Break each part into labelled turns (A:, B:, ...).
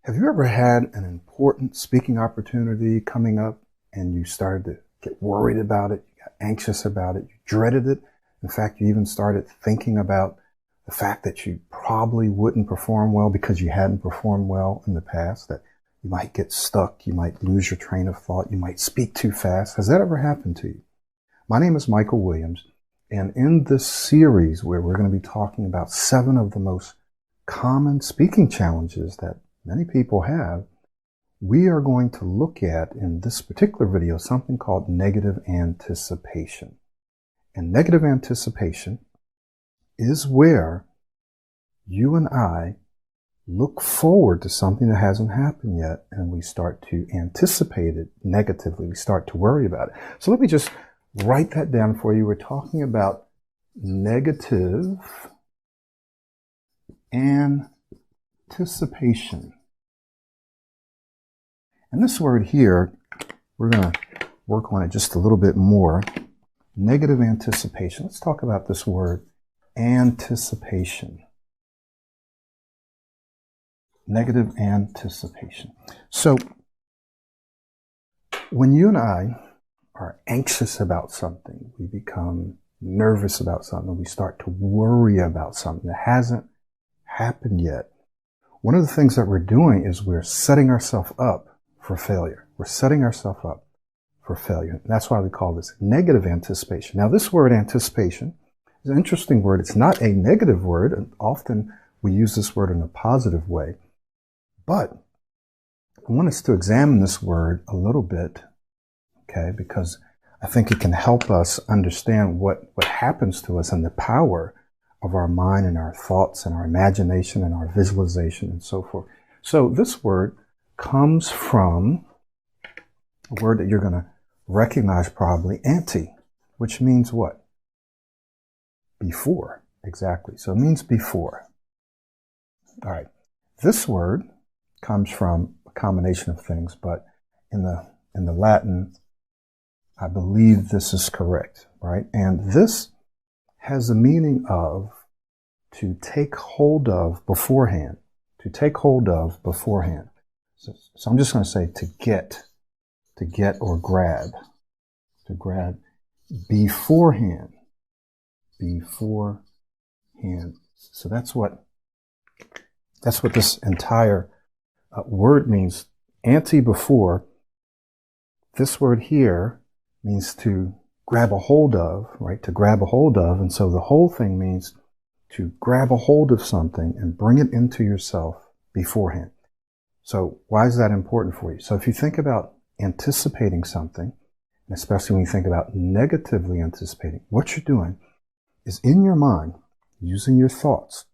A: Have you ever had an important speaking opportunity coming up and you started to get worried about it, you got anxious about it, you dreaded it? In fact, you even started thinking about the fact that you probably wouldn't perform well because you hadn't performed well in the past, that you might get stuck, you might lose your train of thought, you might speak too fast. Has that ever happened to you? My name is Michael Williams, and in this series where we're going to be talking about 7 of the most common speaking challenges that many people have, we are going to look at, in this particular video, something called negative anticipation. And negative anticipation is where you and I look forward to something that hasn't happened yet, and we start to anticipate it negatively. We start to worry about it. So let me just write that down for you. We're talking about negative anticipation. And this word here, we're going to work on it just a little bit more. Negative anticipation. Let's talk about this word, anticipation. Negative anticipation. So, when you and I are anxious about something, we become nervous about something, we start to worry about something that hasn't happened yet. One of the things that we're doing is we're setting ourselves up for failure. We're setting ourselves up for failure. And that's why we call this negative anticipation. Now, this word anticipation is an interesting word. It's not a negative word, and often we use this word in a positive way. But I want us to examine this word a little bit, okay, because I think it can help us understand what happens to us and the power of our mind and our thoughts and our imagination and our visualization and so forth. So this word comes from a word that you're going to recognize probably, ante, which means what? Before. Exactly. So it means before. All right. This word comes from a combination of things, but in the Latin, I believe this is correct, right? And this has the meaning of to take hold of beforehand. To take hold of beforehand. So I'm just going to say to get or grab. To grab beforehand. Beforehand. So that's what this entire word means. Ante, before. This word here means to grab a hold of, right? To grab a hold of. And so the whole thing means to grab a hold of something and bring it into yourself beforehand. So why is that important for you? So if you think about anticipating something, and especially when you think about negatively anticipating, what you're doing is in your mind, using your thoughts,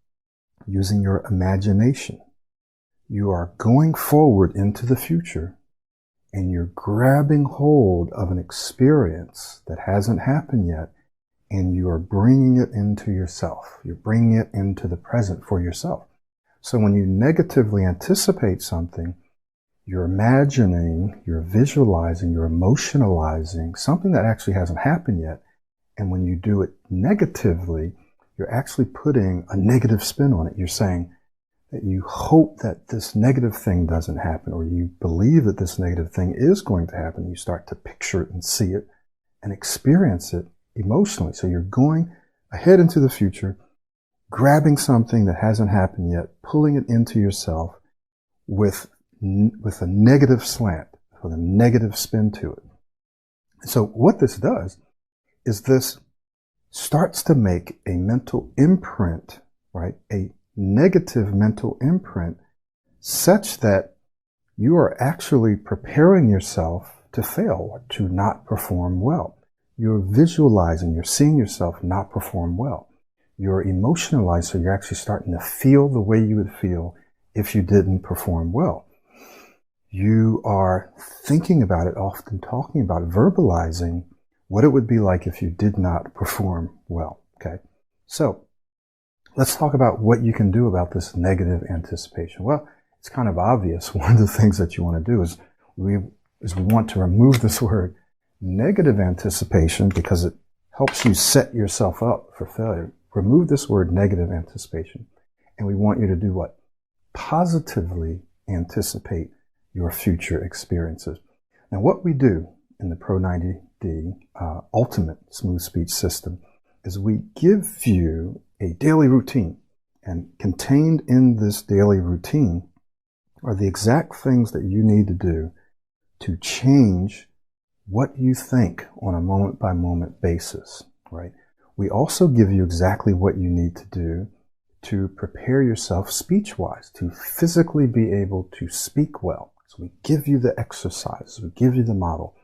A: using your imagination, you are going forward into the future and you're grabbing hold of an experience that hasn't happened yet, and you are bringing it into yourself. You're bringing it into the present for yourself. So when you negatively anticipate something, you're imagining, you're visualizing, you're emotionalizing something that actually hasn't happened yet. And when you do it negatively, you're actually putting a negative spin on it. You're saying that you hope that this negative thing doesn't happen, or you believe that this negative thing is going to happen. You start to picture it and see it and experience it emotionally. So you're going ahead into the future, grabbing something that hasn't happened yet, pulling it into yourself with a negative slant, with a negative spin to it. So what this does is this starts to make a mental imprint, right? A negative mental imprint, such that you are actually preparing yourself to fail, or to not perform well. You're visualizing, you're seeing yourself not perform well. You're emotionalized, so you're actually starting to feel the way you would feel if you didn't perform well. You are thinking about it, often talking about it, verbalizing what it would be like if you did not perform well. Okay, so let's talk about what you can do about this negative anticipation. Well, it's kind of obvious. One of the things that you want to do is we want to remove this word negative anticipation, because it helps you set yourself up for failure. Remove this word negative anticipation. And we want you to do what? Positively anticipate your future experiences. Now, what we do in the Pro 90D Ultimate Smooth Speech System is we give you a daily routine, and contained in this daily routine are the exact things that you need to do to change what you think on a moment-by-moment basis, right? We also give you exactly what you need to do to prepare yourself speech-wise, to physically be able to speak well. So we give you the exercise, we give you the model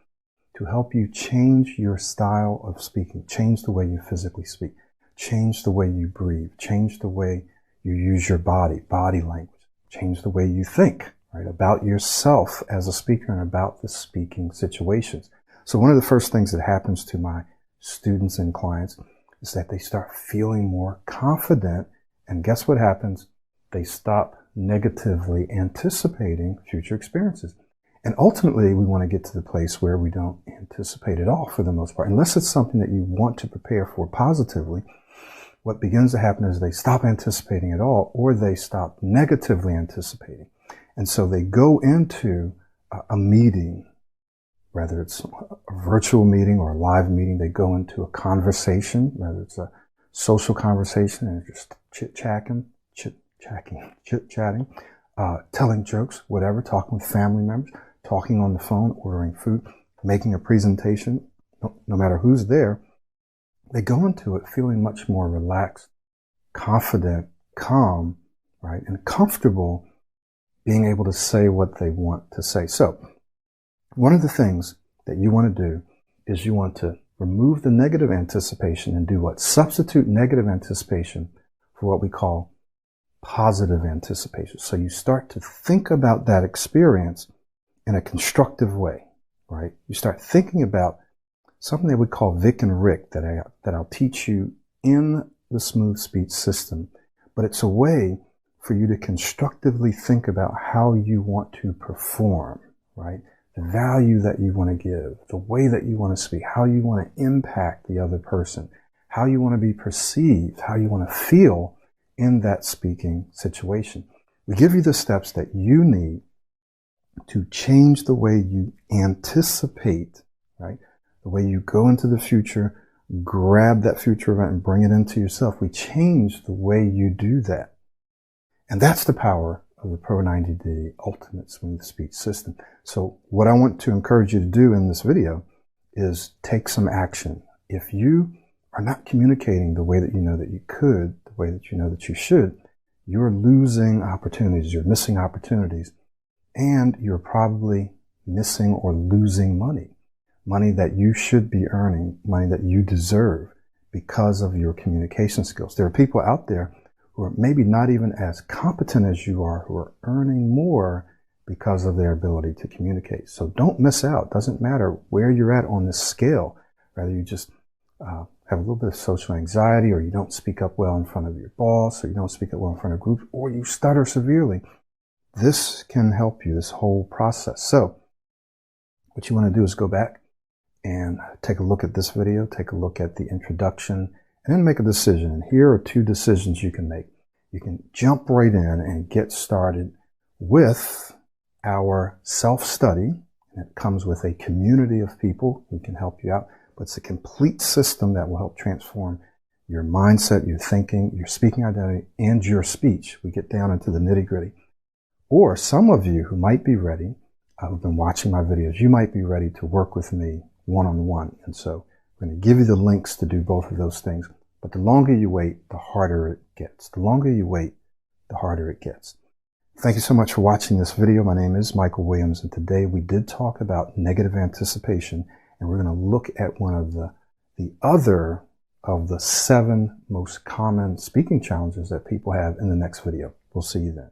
A: to help you change your style of speaking, change the way you physically speak, change the way you breathe, change the way you use your body language, change the way you think, right, about yourself as a speaker and about the speaking situations. So one of the first things that happens to my students and clients is that they start feeling more confident, and guess what happens? They stop negatively anticipating future experiences. And ultimately, we want to get to the place where we don't anticipate at all for the most part. Unless it's something that you want to prepare for positively, what begins to happen is they stop anticipating at all, or they stop negatively anticipating. And so they go into a meeting, whether it's a virtual meeting or a live meeting, they go into a conversation, whether it's a social conversation and just chit-chatting, telling jokes, whatever, talking with family members, talking on the phone, ordering food, making a presentation, no matter who's there. They go into it feeling much more relaxed, confident, calm, right, and comfortable being able to say what they want to say. So one of the things that you want to do is you want to remove the negative anticipation and do what? Substitute negative anticipation for what we call positive anticipation. So you start to think about that experience in a constructive way, right? You start thinking about something that we call Vic and Rick that I'll teach you in the Smooth Speech System. But it's a way for you to constructively think about how you want to perform, right? The value that you want to give, the way that you want to speak, how you want to impact the other person, how you want to be perceived, how you want to feel in that speaking situation. We give you the steps that you need to change the way you anticipate, right? The way you go into the future, grab that future event and bring it into yourself. We change the way you do that. And that's the power of the Pro 90D Ultimate Smooth Speech System. So what I want to encourage you to do in this video is take some action. If you are not communicating the way that you know that you could, the way that you know that you should, you're losing opportunities, you're missing opportunities, and you're probably missing or losing money. Money that you should be earning, money that you deserve because of your communication skills. There are people out there who are maybe not even as competent as you are, who are earning more because of their ability to communicate. So don't miss out. Doesn't matter where you're at on this scale. Whether you just have a little bit of social anxiety, or you don't speak up well in front of your boss, or you don't speak up well in front of groups, or you stutter severely. This can help you, this whole process. So what you want to do is go back and take a look at this video, take a look at the introduction, and then make a decision. And here are two decisions you can make. You can jump right in and get started with our self-study. It comes with a community of people who can help you out, but it's a complete system that will help transform your mindset, your thinking, your speaking identity, and your speech. We get down into the nitty-gritty. Or some of you who might be ready, who've been watching my videos, you might be ready to work with me one-on-one. And so I'm going to give you the links to do both of those things. But the longer you wait, the harder it gets. The longer you wait, the harder it gets. Thank you so much for watching this video. My name is Michael Williams, and today we did talk about negative anticipation, and we're going to look at one of the other of the 7 most common speaking challenges that people have in the next video. We'll see you then.